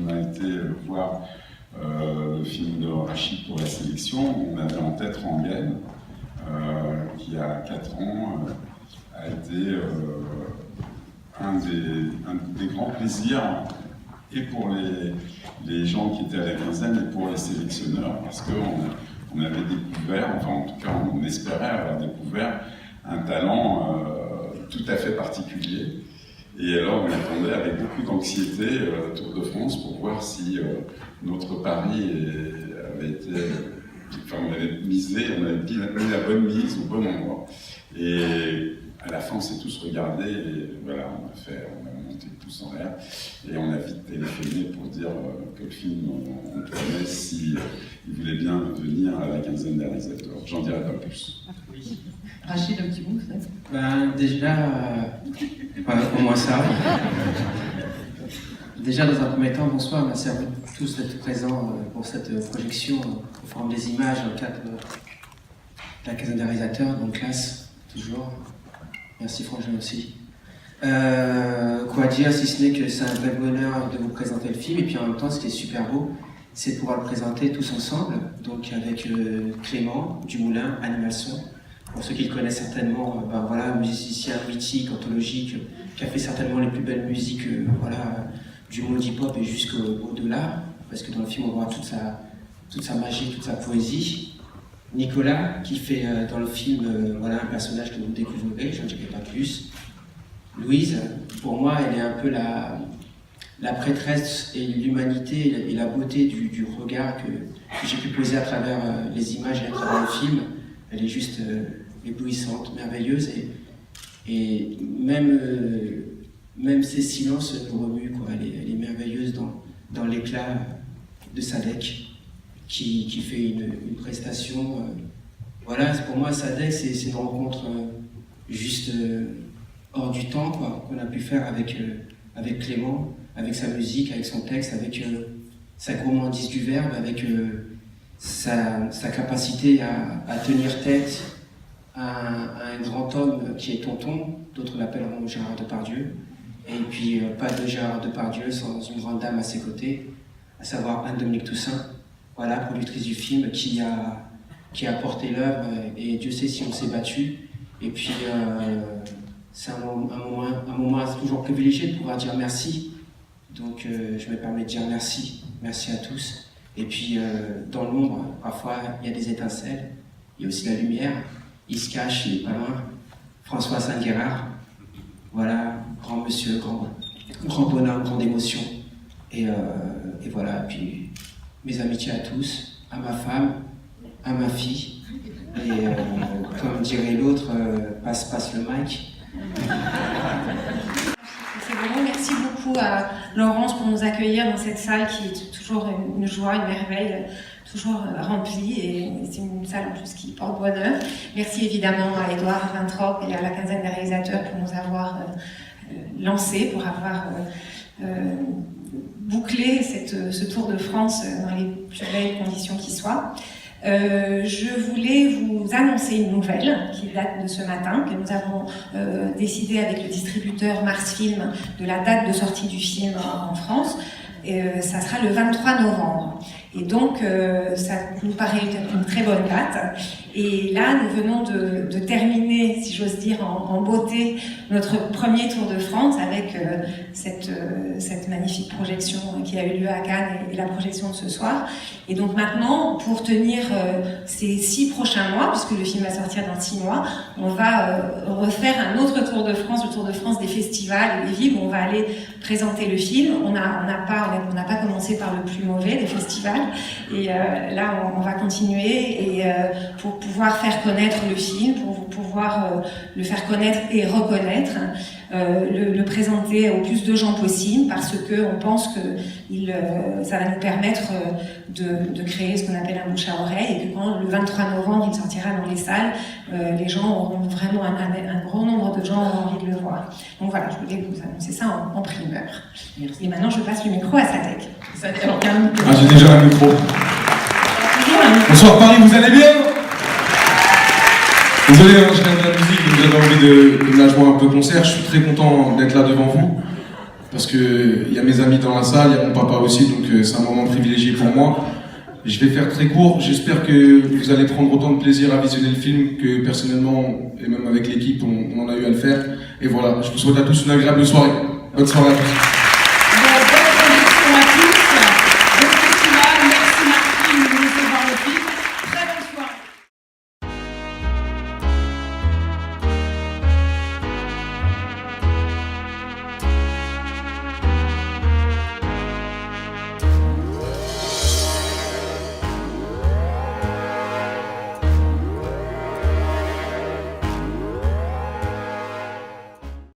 on a été voir le film de Rachid pour la sélection, on avait en tête Rengaine, qui il y a 4 ans a été un des grands plaisirs, et pour les gens qui étaient à la quinzaine et pour les sélectionneurs, parce qu'on avait découvert, enfin en tout cas on espérait avoir découvert un talent tout à fait particulier. Et alors on attendait avec beaucoup d'anxiété Tour de France pour voir si notre pari avait été... Enfin on avait misé, on avait mis la bonne mise au bon endroit. Et à la fin on s'est tous regardés et voilà, on a monté tous en l'air. Et on a vite téléphoné pour dire que le film, on prenait si il voulait bien venir à la quinzaine des réalisateurs. J'en dirai pas plus. Rachid, un petit mot peut-être? Déjà, au moins ça. Déjà, dans un premier temps, bonsoir, merci à vous tous d'être présents pour cette projection au Forum des images dans le cadre de la quinzaine des réalisateurs, donc classe, toujours. Merci Frangin aussi. Quoi dire, si ce n'est que c'est un vrai bonheur de vous présenter le film, et puis en même temps, ce qui est super beau, c'est de pouvoir le présenter tous ensemble, donc avec Clément Dumoulin, Animal Son. Pour ceux qui le connaissent certainement, voilà, musicien mythique, anthologique, qui a fait certainement les plus belles musiques voilà, du monde hip-hop et jusqu'au-delà, parce que dans le film on voit toute sa magie, toute sa poésie. Nicolas, qui fait dans le film voilà, un personnage que vous découvrirez, je ne dirai pas plus. Louise, pour moi, elle est un peu la prêtresse et l'humanité et la beauté du regard que j'ai pu poser à travers les images et à travers le film. Elle est juste éblouissante, merveilleuse, et même ses silences nous remuent, quoi. Elle est merveilleuse dans l'éclat de Sadek, qui fait une prestation. Voilà, pour moi, Sadek, c'est une rencontre juste hors du temps, quoi, qu'on a pu faire avec Clément, avec sa musique, avec son texte, avec sa gourmandise du verbe, avec sa capacité à tenir tête à un grand homme qui est Tonton, d'autres l'appelleront Gérard Depardieu, et puis pas de Gérard Depardieu sans une grande dame à ses côtés, à savoir Anne-Dominique Toussaint, voilà, productrice du film, qui a porté l'œuvre, et Dieu sait si on s'est battu. Et puis c'est un moment toujours privilégié de pouvoir dire merci, donc je me permets de dire merci à tous. Et puis dans l'ombre, parfois il y a des étincelles, il y a aussi la lumière, il se cache, il n'est pas loin. François Saint-Guérard, voilà, grand monsieur, grand bonheur, grande émotion. Et voilà, et puis mes amitiés à tous, à ma femme, à ma fille, et comme dirait l'autre, passe le mic. C'est bon, merci beaucoup à Laurence pour nous accueillir dans cette salle qui est toujours une joie, une merveille, toujours remplie, et c'est une salle en plus qui porte bonheur. Merci évidemment à Édouard Vintrop et à la quinzaine des réalisateurs pour nous avoir lancés, pour avoir bouclé ce Tour de France dans les plus belles conditions qui soient. Je voulais vous annoncer une nouvelle qui date de ce matin, que nous avons décidé avec le distributeur Mars Film de la date de sortie du film en France. Ça sera le 23 novembre. Et donc, ça nous paraît une très bonne date. Et là, nous venons de terminer, si j'ose dire, en beauté, notre premier Tour de France avec cette magnifique projection qui a eu lieu à Cannes et la projection de ce soir. Et donc maintenant, pour tenir ces 6 prochains mois, puisque le film va sortir dans 6 mois, on va refaire un autre Tour de France, le Tour de France des festivals et des villes, où on va aller présenter le film. On n'a pas commencé par le plus mauvais des festivals. Et là, on va continuer, et pour pouvoir faire connaître le film, pour pouvoir le faire connaître et reconnaître, le présenter au plus de gens possible, parce que on pense que ça va nous permettre de créer ce qu'on appelle un bouche à oreille, et que quand le 23 novembre il sortira dans les salles, les gens auront vraiment un grand nombre de gens auront envie de le voir. Donc voilà, je voulais vous annoncer ça en primeur. Et maintenant, je passe le micro à Sadek. J'ai déjà un micro. Bonsoir Paris, vous allez bien? Désolé, je viens de la musique, j'avais envie de la jouer un peu concert. Je suis très content d'être là devant vous. parce qu'il y a mes amis dans la salle, il y a mon papa aussi, donc c'est un moment privilégié pour moi. Je vais faire très court, j'espère que vous allez prendre autant de plaisir à visionner le film que personnellement, et même avec l'équipe, on en a eu à le faire. Et voilà, je vous souhaite à tous une agréable soirée. Bonne soirée à tous.